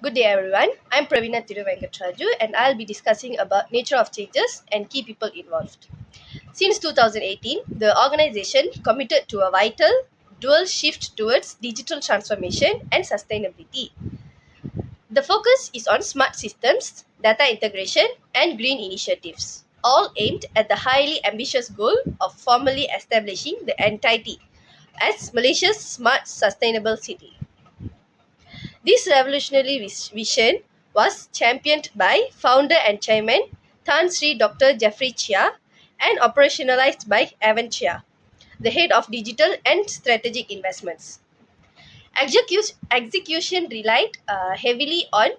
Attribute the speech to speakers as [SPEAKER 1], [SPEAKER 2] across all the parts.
[SPEAKER 1] Good day everyone. I'm Pravina Thiruvenkatraju and I'll be discussing about nature of changes and key people involved. Since 2018, the organization committed to a vital dual shift towards digital transformation and sustainability. The focus is on smart systems, data integration, and green initiatives, all aimed at the highly ambitious goal of formally establishing the entity as Malaysia's smart sustainable city. This revolutionary vision was championed by founder and chairman Tan Sri Dr. Jeffrey Chia and operationalized by Evan Chia, the head of digital and strategic investments. Execution relied heavily on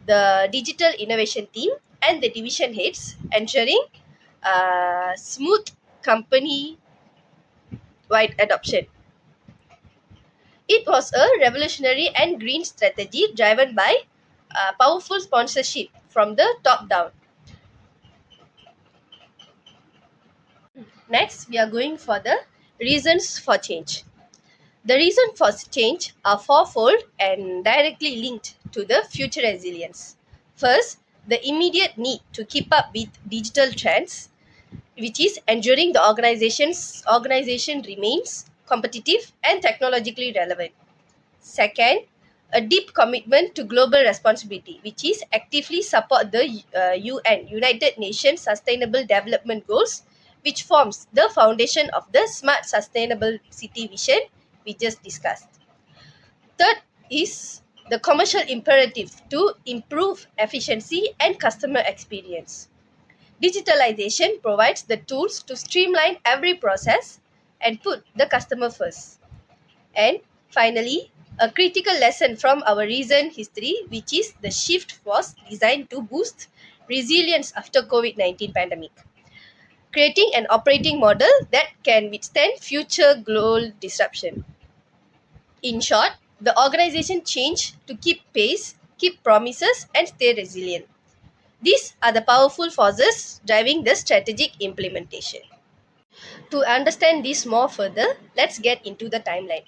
[SPEAKER 1] the digital innovation team and the division heads, ensuring smooth company wide adoption. It was a revolutionary and green strategy driven by powerful sponsorship from the top down. Next, we are going for the reasons for change. The reason for change are fourfold and directly linked to the future resilience. First, the immediate need to keep up with digital trends, which is ensuring the organization remains competitive and technologically relevant. Second, a deep commitment to global responsibility, which is actively support the UN, United Nations Sustainable Development Goals, which forms the foundation of the smart sustainable city vision we just discussed. Third is the commercial imperative to improve efficiency and customer experience. Digitalization provides the tools to streamline every process and put the customer first. And finally, a critical lesson from our recent history, which is the shift was designed to boost resilience after COVID-19 pandemic, creating an operating model that can withstand future global disruption. In short, the organization changed to keep pace, keep promises, and stay resilient. These are the powerful forces driving the strategic implementation. To understand this more further, let's get into the timeline.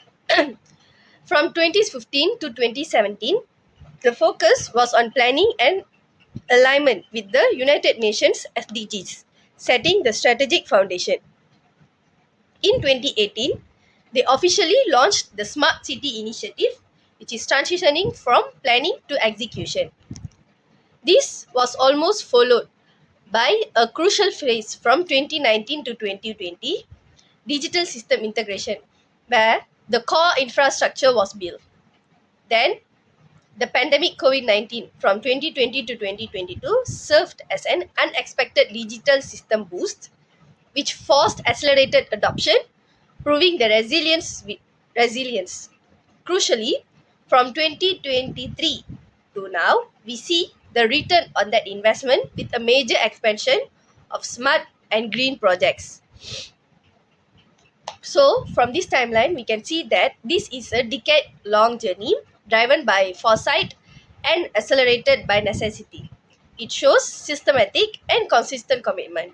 [SPEAKER 1] From 2015 to 2017, the focus was on planning and alignment with the United Nations SDGs, setting the strategic foundation. In 2018, they officially launched the Smart City Initiative, which is transitioning from planning to execution. This was almost followed by a crucial phase from 2019 to 2020, digital system integration, where the core infrastructure was built. Then, the pandemic COVID-19 from 2020 to 2022 served as an unexpected digital system boost, which forced accelerated adoption, proving the resilience. Crucially, from 2023 to now, we see the return on that investment with a major expansion of smart and green projects. So, from this timeline, we can see that this is a decade long journey driven by foresight and accelerated by necessity. It shows systematic and consistent commitment.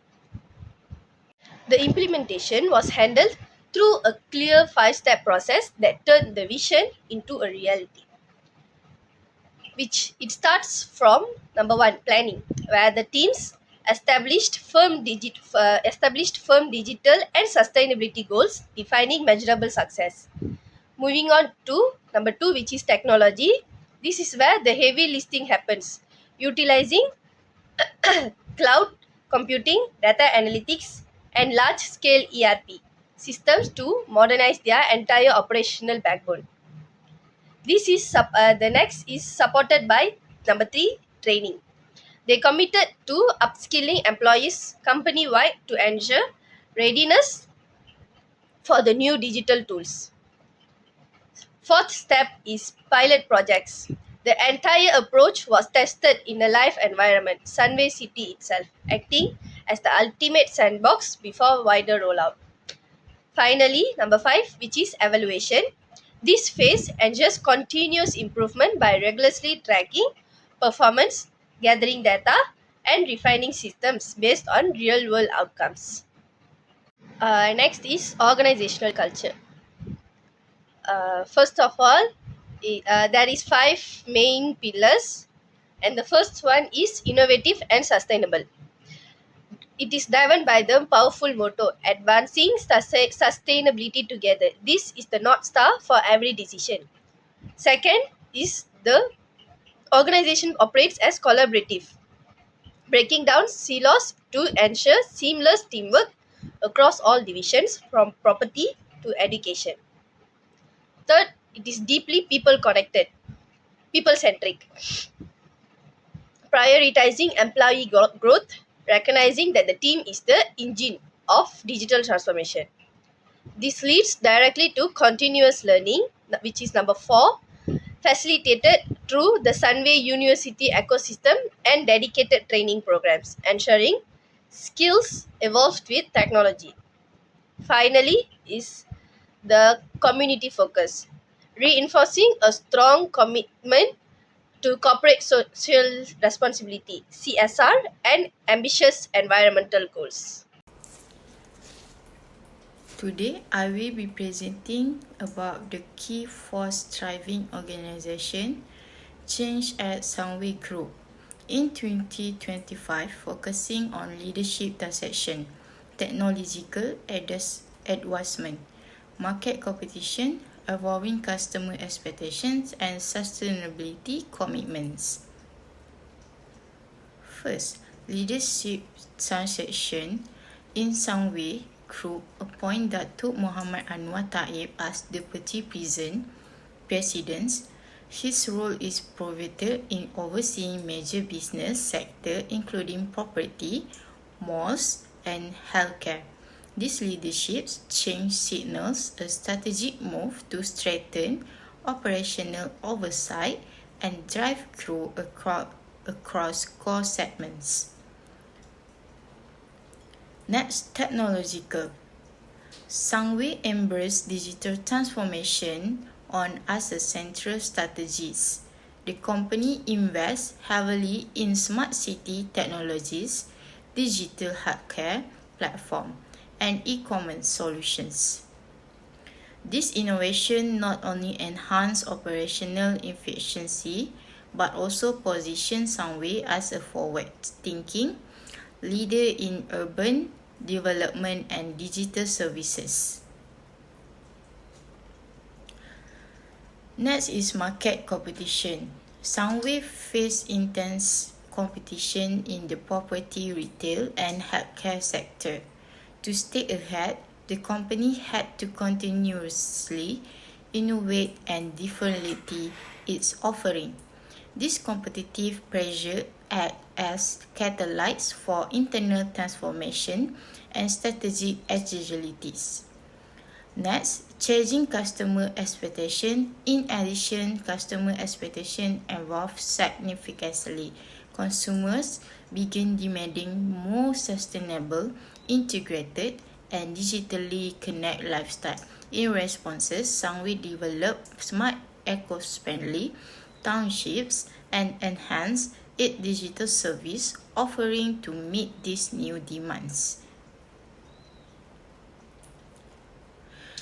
[SPEAKER 1] The implementation was handled through a clear 5-step process that turned the vision into a reality. Which it starts from number one, planning, where the teams established firm digital and sustainability goals, defining measurable success. Moving on to number two, which is technology. This is where the heavy lifting happens, utilizing cloud computing, data analytics, and large scale ERP systems to modernize their entire operational backbone. The next is supported by number three, training. They committed to upskilling employees company wide to ensure readiness for the new digital tools. Fourth step is pilot projects. The entire approach was tested in a live environment, Sunway City itself, acting as the ultimate sandbox before wider rollout. Finally, number five, which is evaluation. This phase ensures continuous improvement by rigorously tracking performance, gathering data, and refining systems based on real world outcomes. Next is organizational culture. First of all, there is five main pillars, and the first one is innovative and sustainable. It is driven by the powerful motto advancing sustainability together. This is the North Star for every decision. Second is the organization operates as collaborative, breaking down silos to ensure seamless teamwork across all divisions from property to education. Third, it is deeply people centric, prioritizing employee growth, recognizing that the team is the engine of digital transformation. This leads directly to continuous learning, which is number four, facilitated through the Sunway University ecosystem and dedicated training programs, ensuring skills evolved with technology. Finally, is the community focus, reinforcing a strong commitment to corporate social responsibility (CSR) and ambitious environmental goals.
[SPEAKER 2] Today, I will be presenting about the key force driving organization change at Sunway Group in 2025, focusing on leadership transaction, technological advancement, market competition, evolving customer expectations, and sustainability commitments. First, leadership transaction. In Sunway Group appoint Datuk Muhammad Anwar Taib as Deputy President. His role is pivotal in overseeing major business sector including property, malls, and healthcare. This leadership change signals a strategic move to strengthen operational oversight and drive growth across core segments. Next, technological. Sunway embraced digital transformation on as a central strategies. The company invests heavily in smart city technologies, digital healthcare platform, and e-commerce solutions. This innovation not only enhance operational efficiency but also positions Sunway as a forward-thinking leader in urban development and digital services. Next is market competition. Sunway faced intense competition in the property, retail, and healthcare sector. To stay ahead, the company had to continuously innovate and differentiate its offering. This competitive pressure act as catalysts for internal transformation and strategic agilities. Next, changing customer expectation. In addition, customer expectation evolved significantly. Consumers begin demanding more sustainable, integrated, and digitally connected lifestyle. In responses, Sunway developed smart eco-friendly townships and enhanced its digital service offering to meet these new demands.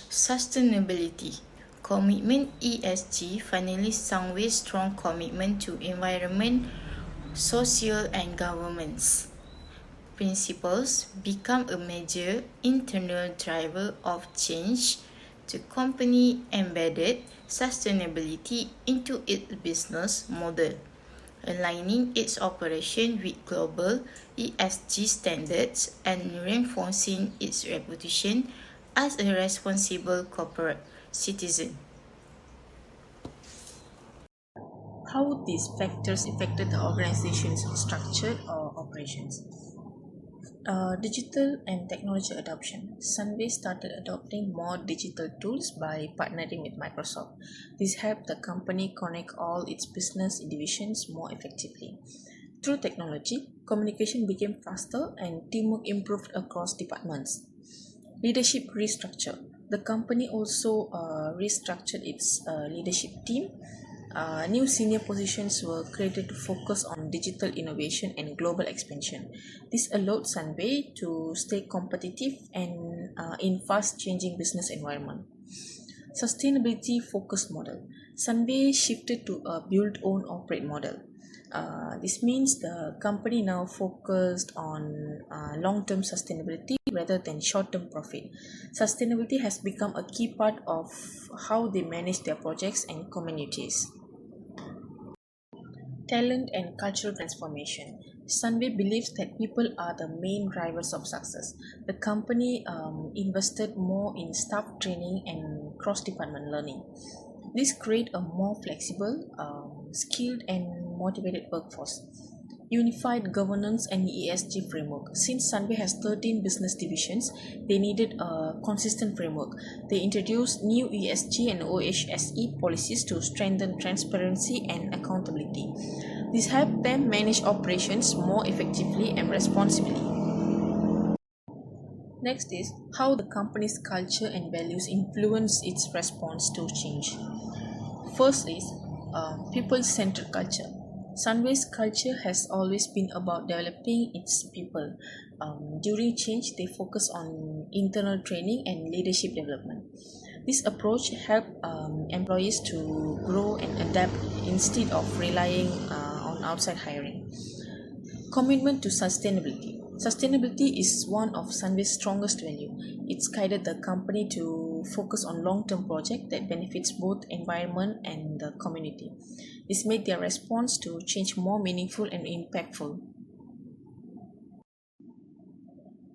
[SPEAKER 2] Sustainability commitment. ESG finally Sunway's strong commitment to environment, social, and governance principles become a major internal driver of change. The company embedded sustainability into its business model, aligning its operation with global ESG standards and reinforcing its reputation as a responsible corporate citizen.
[SPEAKER 3] How these factors affected the organization's structure or operations. Digital and technology adoption. Sunway started adopting more digital tools by partnering with Microsoft. This helped the company connect all its business divisions more effectively. Through technology, communication became faster and teamwork improved across departments. Leadership restructure. The company also restructured its leadership team. New senior positions were created to focus on digital innovation and global expansion. This allowed Sunway to stay competitive and in fast-changing business environment. Sustainability focused model. Sunway shifted to a build, own, operate model. This means the company now focused on long-term sustainability rather than short-term profit. Sustainability has become a key part of how they manage their projects and communities. Talent and cultural transformation. Sunway believes that people are the main drivers of success. The company invested more in staff training and cross-department learning. This creates a more flexible, skilled, and motivated workforce. Unified governance and ESG framework. Since Sunway has 13 business divisions, they needed a consistent framework. They introduced new ESG and OHSE policies to strengthen transparency and accountability. This helped them manage operations more effectively and responsibly. Next is how the company's culture and values influence its response to change. First is people-centered culture. Sunway's culture has always been about developing its people. During change, they focus on internal training and leadership development. This approach helps employees to grow and adapt instead of relying on outside hiring. Commitment to sustainability. Sustainability is one of Sunway's strongest values. It's guided the company to focus on long-term projects that benefits both environment and the community. This made their response to change more meaningful and impactful.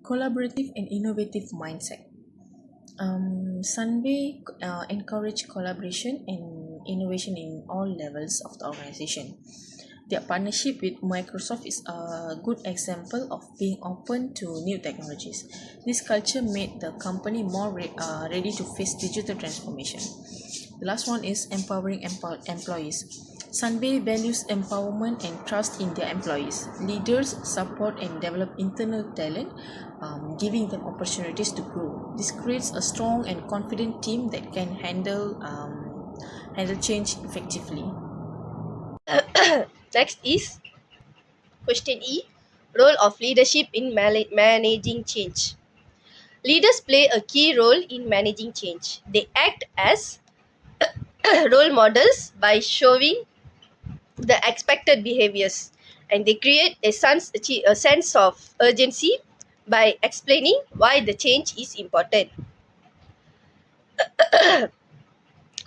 [SPEAKER 3] Collaborative and innovative mindset. Sunway encourage collaboration and innovation in all levels of the organization. Their partnership with Microsoft is a good example of being open to new technologies. This culture made the company more ready to face digital transformation. The last one is empowering employees. Sunway values empowerment and trust in their employees. Leaders support and develop internal talent, giving them opportunities to grow. This creates a strong and confident team that can handle change effectively.
[SPEAKER 1] Next is question E, role of leadership in managing change. Leaders play a key role in managing change. They act as role models by showing the expected behaviors, and they create a sense of urgency by explaining why the change is important.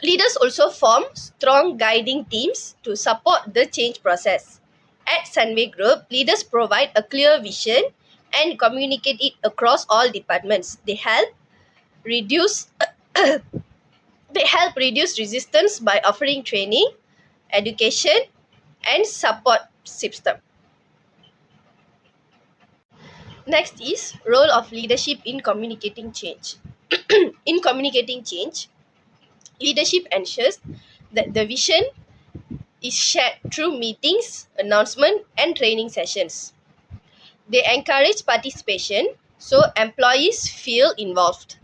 [SPEAKER 1] Leaders also form strong guiding teams to support the change process. At Sunway Group, leaders provide a clear vision and communicate it across all departments. Reduce they help reduce resistance by offering training, education, and support system. Next is role of leadership in communicating change. In communicating change, leadership ensures that the vision is shared through meetings, announcement, and training sessions. They encourage participation so employees feel involved.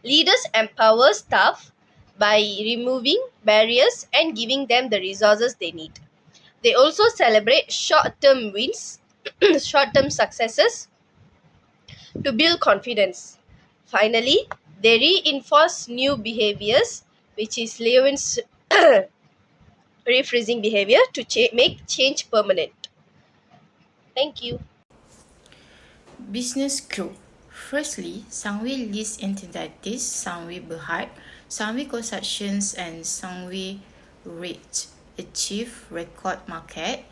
[SPEAKER 1] Leaders empower staff by removing barriers and giving them the resources they need. They also celebrate short-term wins, short-term successes to build confidence. Finally, they reinforce new behaviors, which is Lewin's rephrasing behavior to make change permanent. Thank you.
[SPEAKER 2] Business Group. Firstly, Sunway Lease Entities, Sunway Berhad, Sunway Constructions and Sunway REIT achieve record market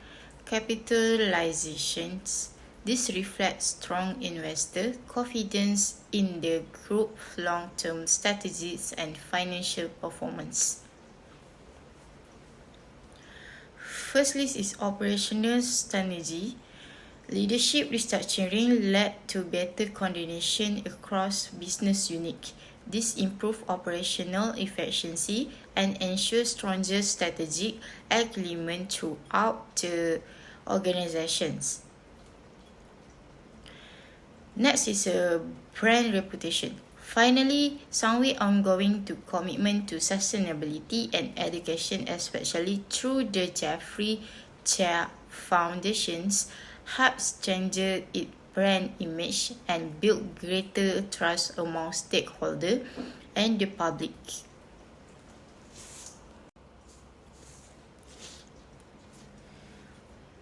[SPEAKER 2] capitalizations. This reflects strong investor confidence in the group's long-term strategies and financial performance. Firstly is operational strategy. Leadership restructuring led to better coordination across business units. This improved operational efficiency and ensures stronger strategic alignment throughout the organizations. Next is a brand reputation. Finally, Sunway ongoing to commitment to sustainability and education, especially through the Jeffrey Chia Foundations, helps strengthen its brand image and build greater trust among stakeholders and the public.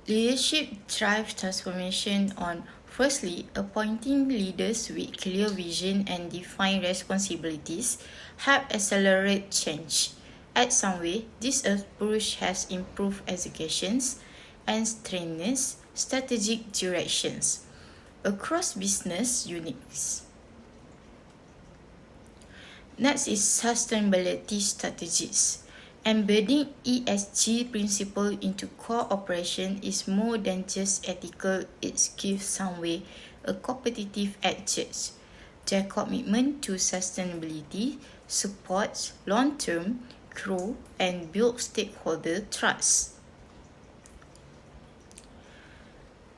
[SPEAKER 2] Leadership drives transformation on firstly appointing leaders with clear vision and defined responsibilities help accelerate change. At Sunway, this approach has improved executions and strengthens strategic directions across business units. Next is sustainability strategies. Embedding ESG principle into core operation is more than just ethical, it gives Sunway a competitive edge. Their commitment to sustainability supports long-term growth and builds stakeholder trust.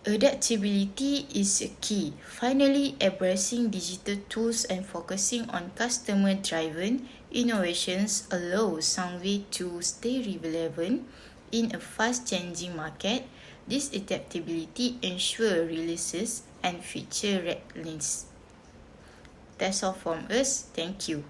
[SPEAKER 2] Adaptability is a key. Finally, embracing digital tools and focusing on customer-driven innovations allows Sunway to stay relevant in a fast-changing market. This adaptability ensures releases and feature readiness. That's all from us. Thank you.